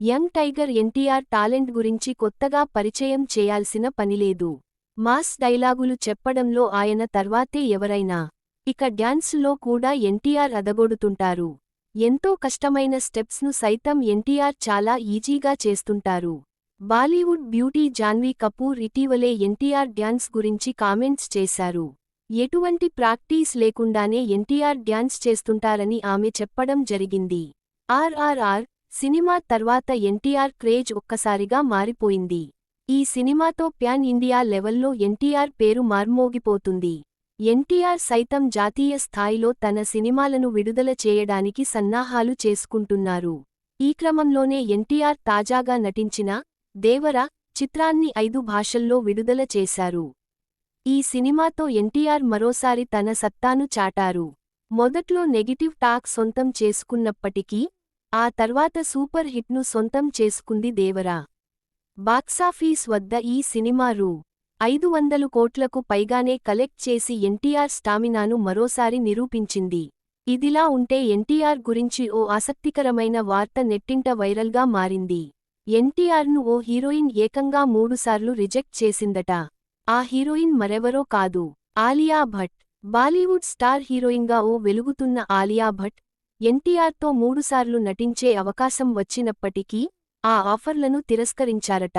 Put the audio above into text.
Young tiger NTR talent గురించి కొత్తగా పరిచయం చేయాల్సిన పనిలేదు. మాస్ డైలాగులు చెప్పడంలో ఆయన తర్వాతే ఎవరైనా. ఇక డ్యాన్సులో కూడా ఎన్టీఆర్ అదగొడుతుంటారు. ఎంతో కష్టమైన స్టెప్స్ను సైతం ఎన్టీఆర్ చాలా ఈజీగా చేస్తుంటారు. బాలీవుడ్ బ్యూటీ జాన్వీ కపూర్ ఇటీవలే ఎన్టీఆర్ డ్యాన్స్ గురించి కామెంట్స్ చేశారు. ఎటువంటి ప్రాక్టీస్ లేకుండానే ఎన్టీఆర్ డ్యాన్స్ చేస్తుంటారని ఆమె చెప్పడం జరిగింది. ఆర్ఆర్ఆర్ సినిమా తర్వాత ఎన్టీఆర్ క్రేజ్ ఒక్కసారిగా మారిపోయింది. ఈ సినిమాతో ప్యాన్ ఇండియా లెవెల్లో ఎన్టీఆర్ పేరు మార్మోగిపోతుంది. ఎన్టీఆర్ సైతం జాతీయ స్థాయిలో తన సినిమాలను విడుదల చేయడానికి సన్నాహాలు చేసుకుంటున్నారు. ఈ క్రమంలోనే ఎన్టీఆర్ తాజాగా నటించిన దేవర చిత్రాన్ని 5 భాషల్లో విడుదల చేశారు. ఈ సినిమాతో ఎన్టీఆర్ మరోసారి తన సత్తాను చాటారు. మొదట్లో నెగిటివ్ టాక్ సొంతం చేసుకున్నప్పటికీ ఆ తర్వాత సూపర్ హిట్ను సొంతం చేసుకుంది దేవర. బాక్సాఫీస్ వద్ద ఈ సినిమా రూ. 500 కోట్లకు పైగానే కలెక్ట్ చేసి ఎన్టీఆర్ స్టామినాను మరోసారి నిరూపించింది. ఇదిలా ఉంటే ఎన్టీఆర్ గురించి ఓ ఆసక్తికరమైన వార్త నెట్టింట వైరల్గా మారింది. ఎన్టీఆర్ను ఓ హీరోయిన్ ఏకంగా 3 సార్లు రిజెక్ట్ చేసిందట. ఆ హీరోయిన్ మరెవరో కాదు, ఆలియా భట్. బాలీవుడ్ స్టార్ హీరోయిన్గా ఓ వెలుగుతున్న ఆలియా భట్ ఎన్టీఆర్తో 3 సార్లు నటించే అవకాశం వచ్చినప్పటికీ ఆ ఆఫర్లను తిరస్కరించారట.